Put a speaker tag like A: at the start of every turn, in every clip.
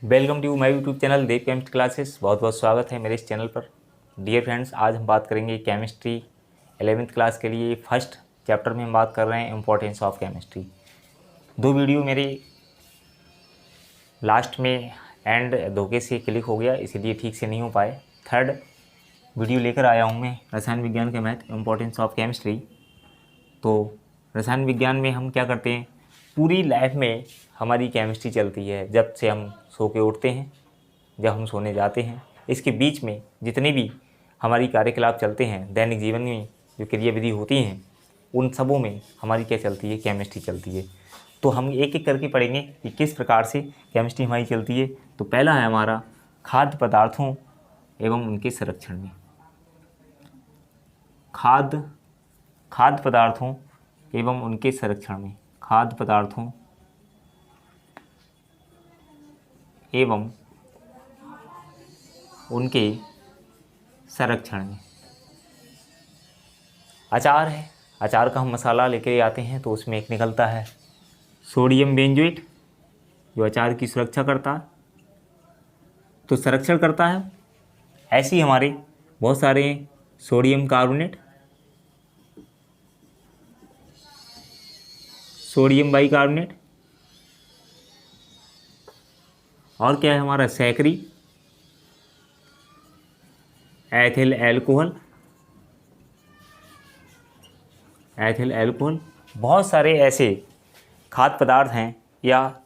A: Welcome to my YouTube channel Dev chemistry classes. बहुत बहुत स्वागत है मेरे इस चैनल पर। डियर फ्रेंड्स, आज हम बात करेंगे केमिस्ट्री 11th क्लास के लिए फर्स्ट चैप्टर में हम बात कर रहे हैं इम्पोर्टेंस ऑफ केमिस्ट्री। दो वीडियो मेरे लास्ट में एंड धोखे से क्लिक हो गया, इसीलिए ठीक से नहीं हो पाए। थर्ड वीडियो लेकर आया हूँ मैं रसायन विज्ञान के मैथ इम्पोर्टेंस ऑफ केमिस्ट्री। तो रसायन विज्ञान में हम क्या करते हैं, पूरी लाइफ में हमारी केमिस्ट्री चलती है। जब से हम सो के उठते हैं, जब हम सोने जाते हैं, इसके बीच में जितने भी हमारी कार्यकलाप चलते हैं, दैनिक जीवन में जो क्रियाविधि होती हैं, उन सबों में हमारी क्या चलती है, केमिस्ट्री चलती है। तो हम एक एक करके पढ़ेंगे कि किस प्रकार से केमिस्ट्री हमारी चलती है। तो पहला है हमारा खाद्य पदार्थों एवं उनके संरक्षण में। खाद्य पदार्थों एवं उनके संरक्षण में। खाद्य पदार्थों एवं उनके संरक्षण में। अचार है, अचार का हम मसाला लेके आते हैं तो उसमें एक निकलता है सोडियम बेंजोएट, जो अचार की सुरक्षा करता है, तो संरक्षण करता है। ऐसे ही हमारे बहुत सारे सोडियम कार्बोनेट, सोडियम बाइकार्बोनेट, और क्या है हमारा सैकरी, एथिल एल्कोहल, बहुत सारे ऐसे खाद्य पदार्थ हैं, या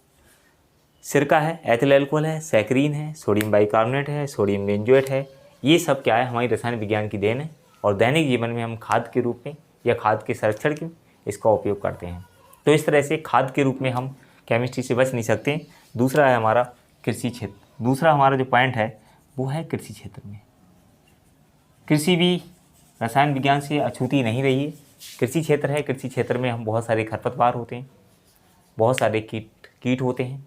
A: सिरका है, एथिल एल्कोहल है, सैकरीन है, सोडियम बाइकार्बोनेट है, सोडियम बेंजोएट है। ये सब क्या है, हमारी रसायन विज्ञान की देन है और दैनिक जीवन में हम खाद्य के रूप में या खाद्य के संरक्षण के इसका उपयोग करते हैं। तो इस तरह से खाद्य के रूप में हम केमिस्ट्री से बच नहीं सकते। दूसरा है हमारा कृषि क्षेत्र। दूसरा हमारा जो पॉइंट है वो है कृषि क्षेत्र में। कृषि भी रसायन विज्ञान से अछूती नहीं रही है। कृषि क्षेत्र है, कृषि क्षेत्र में हम बहुत सारे खरपतवार होते हैं, बहुत सारे कीट होते हैं,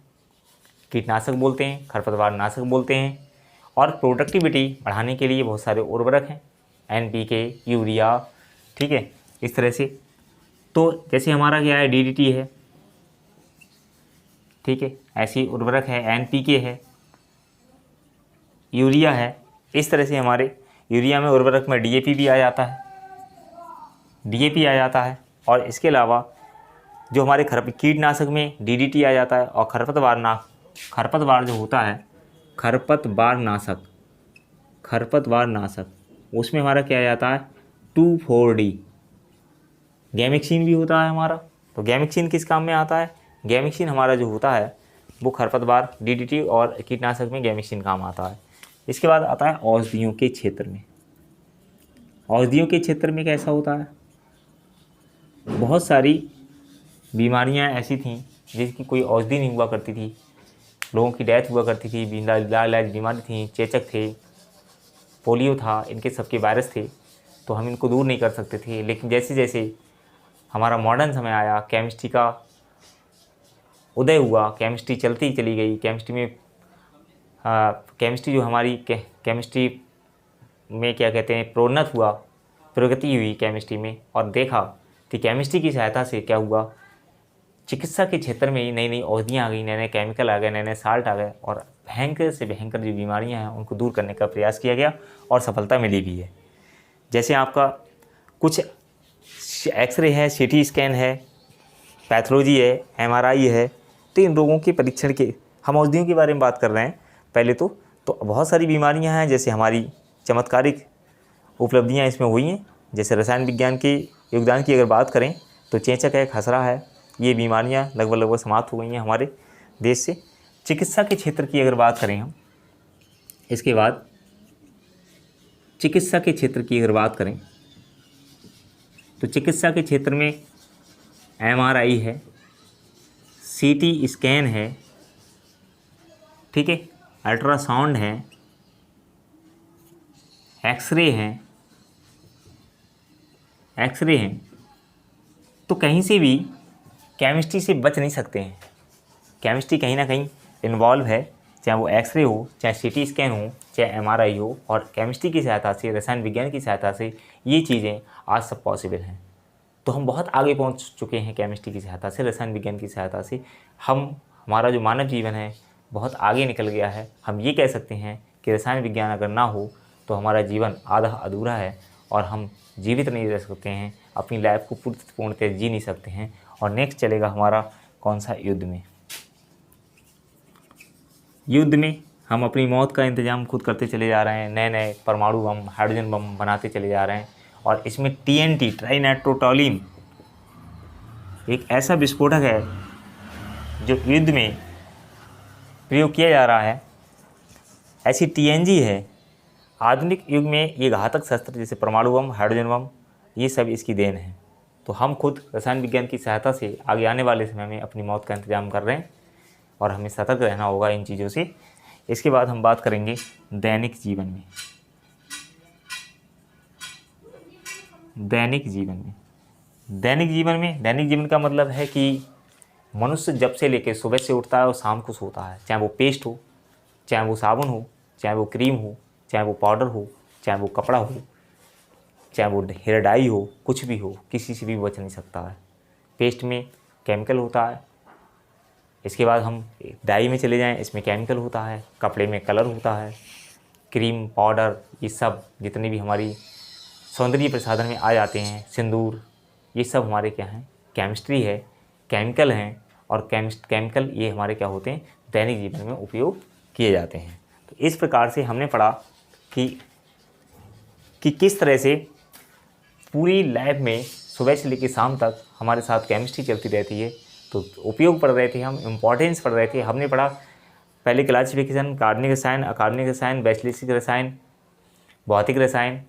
A: कीटनाशक बोलते हैं, खरपतवार नाशक बोलते हैं, और प्रोडक्टिविटी बढ़ाने के लिए बहुत सारे उर्वरक हैं, NPK, यूरिया, ठीक है, इस तरह से। तो जैसे हमारा क्या है, DDT है, ठीक है, ऐसी उर्वरक है, NPK है, यूरिया है। इस तरह से हमारे यूरिया में उर्वरक में DAP भी आ जाता है, DAP आ जाता है। और इसके अलावा जो हमारे कीटनाशक में DDT आ जाता है, और खरपतवार जो होता है, खरपतवार नाशक, उसमें हमारा क्या आ जाता है 2,4-D। गैमेक्सिन भी होता है हमारा। तो गैमेक्सिन किस काम में आता है, गैमेक्सिन हमारा जो होता है वो खरपतवार, DDT और कीटनाशक में गैमेक्सिन काम आता है। इसके बाद आता है औषधियों के क्षेत्र में। औषधियों के क्षेत्र में कैसा होता है, बहुत सारी बीमारियां ऐसी थीं जिसकी कोई औषधि नहीं हुआ करती थी, लोगों की डेथ हुआ करती थी, लाइलाज बीमारी थी, चेचक थे, पोलियो था, इनके सबके वायरस थे, तो हम इनको दूर नहीं कर सकते थे। लेकिन जैसे जैसे हमारा मॉडर्न समय आया, केमिस्ट्री का उदय हुआ, केमिस्ट्री चलती चली गई, केमिस्ट्री जो हमारी केमिस्ट्री में क्या कहते हैं, प्रोन्नत हुआ, प्रगति हुई केमिस्ट्री में, और देखा कि केमिस्ट्री की सहायता से क्या हुआ, चिकित्सा के क्षेत्र में ही नई नई औषधियाँ आ गई, नए नए केमिकल आ गए, नए नए साल्ट आ गए, और भयंकर से भयंकर जो बीमारियाँ हैं उनको दूर करने का प्रयास किया गया और सफलता मिली भी है। जैसे आपका कुछ एक्सरे है, CT स्कैन है, पैथोलॉजी है, MRI है, तो इन रोगों के परीक्षण के हम औषधियों के बारे में बात कर रहे हैं पहले। तो बहुत सारी बीमारियां हैं, जैसे हमारी चमत्कारिक उपलब्धियां इसमें हुई हैं। जैसे रसायन विज्ञान के योगदान की अगर बात करें तो चेचक है, खसरा है, ये बीमारियां लगभग समाप्त हो गई हैं हमारे देश से। चिकित्सा के क्षेत्र की अगर बात करें हम, इसके बाद चिकित्सा के क्षेत्र की अगर बात करें तो चिकित्सा के क्षेत्र में MRI है, CT स्कैन है, ठीक है, अल्ट्रासाउंड है, एक्सरे हैं। तो कहीं से भी केमिस्ट्री से बच नहीं सकते हैं। केमिस्ट्री कहीं ना कहीं इन्वॉल्व है, चाहे वो एक्सरे हो, चाहे CT स्कैन हो, चाहे MRI हो, और केमिस्ट्री की सहायता से, रसायन विज्ञान की सहायता से ये चीज़ें आज सब पॉसिबल हैं। तो हम बहुत आगे पहुंच चुके हैं केमिस्ट्री की सहायता से, रसायन विज्ञान की सहायता से। हमारा जो मानव जीवन है बहुत आगे निकल गया है। हम ये कह सकते हैं कि रसायन विज्ञान अगर ना हो तो हमारा जीवन आधा अधूरा है और हम जीवित नहीं रह सकते हैं, अपनी लाइफ को पूर्णतः जी नहीं सकते हैं। और नेक्स्ट चलेगा हमारा कौन सा, युद्ध में। युद्ध में हम अपनी मौत का इंतज़ाम खुद करते चले जा रहे हैं, नए नए परमाणु बम, हाइड्रोजन बम बनाते चले जा रहे हैं। और इसमें TNT, ट्राइनाइट्रोटोलिन, एक ऐसा विस्फोटक है जो युद्ध में प्रयोग किया जा रहा है। ऐसी TNG है। आधुनिक युग में ये घातक शस्त्र जैसे परमाणु बम, हाइड्रोजन बम, ये सब इसकी देन है। तो हम खुद रसायन विज्ञान की सहायता से आगे आने वाले समय में अपनी मौत का इंतजाम कर रहे हैं और हमें सतर्क रहना होगा इन चीज़ों से। इसके बाद हम बात करेंगे दैनिक जीवन में। दैनिक जीवन का मतलब है कि मनुष्य जब से लेकर सुबह से उठता है और शाम को सोता है, चाहे वो पेस्ट हो, चाहे वो साबुन हो, चाहे वो क्रीम हो, चाहे वो पाउडर हो, चाहे वो कपड़ा हो, चाहे वो हेयर डाई हो, कुछ भी हो, किसी से भी बच नहीं सकता है। पेस्ट में केमिकल होता है। इसके बाद हम डाई में चले जाएं, इसमें केमिकल होता है। कपड़े में कलर होता है। क्रीम, पाउडर, ये सब जितने भी हमारी सौंदर्य प्रसाधन में आ जाते हैं, सिंदूर, ये सब हमारे क्या हैं, केमिस्ट्री है, केमिकल हैं। और केमिकल ये हमारे क्या होते हैं, दैनिक जीवन में उपयोग किए जाते हैं। तो इस प्रकार से हमने पढ़ा कि किस तरह से पूरी लाइफ में सुबह से लेकर शाम तक हमारे साथ केमिस्ट्री चलती रहती है। तो उपयोग पढ़ रहे थे हम, इम्पॉर्टेंस पढ़ रहे थे। हमने पढ़ा पहले क्लासिफिकेशन, कार्बनिक रसायन, अकार्बनिक रसायन, वैश्लेषिक रसायन, भौतिक रसायन,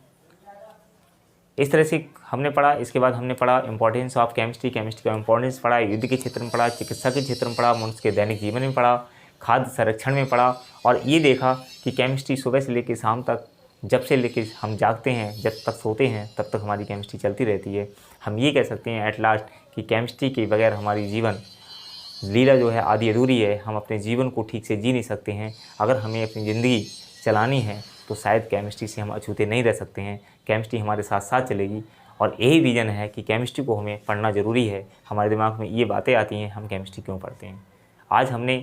A: इस तरह से हमने पढ़ा। इसके बाद हमने पढ़ा इंपॉर्टेंस ऑफ केमिस्ट्री का इंपॉर्टेंस पढ़ा, युद्ध के क्षेत्र में पढ़ा, चिकित्सा के क्षेत्र में पढ़ा, मनुष्य के दैनिक जीवन में पढ़ा, खाद्य संरक्षण में पढ़ा। और ये देखा कि केमिस्ट्री सुबह से लेकर शाम तक, जब से लेकर हम जागते हैं, जब तक सोते हैं, तब तक हमारी केमिस्ट्री चलती रहती है। हम ये कह सकते हैं एट लास्ट कि केमिस्ट्री के बगैर हमारी जीवन लीला जो है आधी अधूरी है। हम अपने जीवन को ठीक से जी नहीं सकते हैं। अगर हमें अपनी ज़िंदगी चलानी है तो शायद केमिस्ट्री से हम अछूते नहीं रह सकते हैं। केमिस्ट्री हमारे साथ साथ चलेगी और यही रीज़न है कि केमिस्ट्री को हमें पढ़ना ज़रूरी है। हमारे दिमाग में ये बातें आती हैं, हम केमिस्ट्री क्यों पढ़ते हैं। आज हमने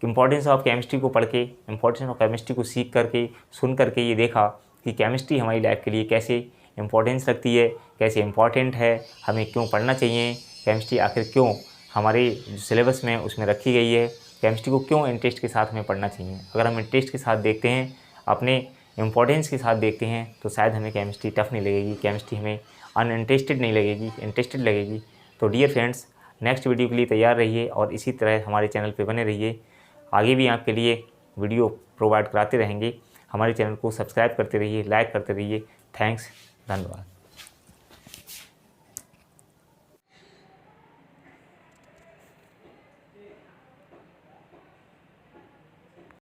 A: इम्पॉर्टेंस ऑफ केमिस्ट्री को पढ़ के, इम्पॉर्टेंस ऑफ केमिस्ट्री को सीख करके, सुन करके ये देखा कि केमिस्ट्री हमारी लाइफ के लिए कैसे इम्पोर्टेंस रखती है, कैसे इम्पॉर्टेंट है, हमें क्यों पढ़ना चाहिए, केमिस्ट्री आखिर क्यों हमारे जो सिलेबस में उसमें रखी गई है, केमिस्ट्री को क्यों इंटरेस्ट के साथ हमें पढ़ना चाहिए। अगर हम इंटरेस्ट के साथ देखते हैं, अपने इम्पोर्टेंस के साथ देखते हैं, तो शायद हमें केमिस्ट्री टफ नहीं लगेगी, केमिस्ट्री हमें अनइंटरेस्टेड नहीं लगेगी, इंटरेस्टेड लगेगी। तो डियर फ्रेंड्स, नेक्स्ट वीडियो के लिए तैयार रहिए और इसी तरह हमारे चैनल पे बने रहिए। आगे भी आपके लिए वीडियो प्रोवाइड कराते रहेंगे। हमारे चैनल को सब्सक्राइब करते रहिए, लाइक करते रहिए। थैंक्स, धन्यवाद।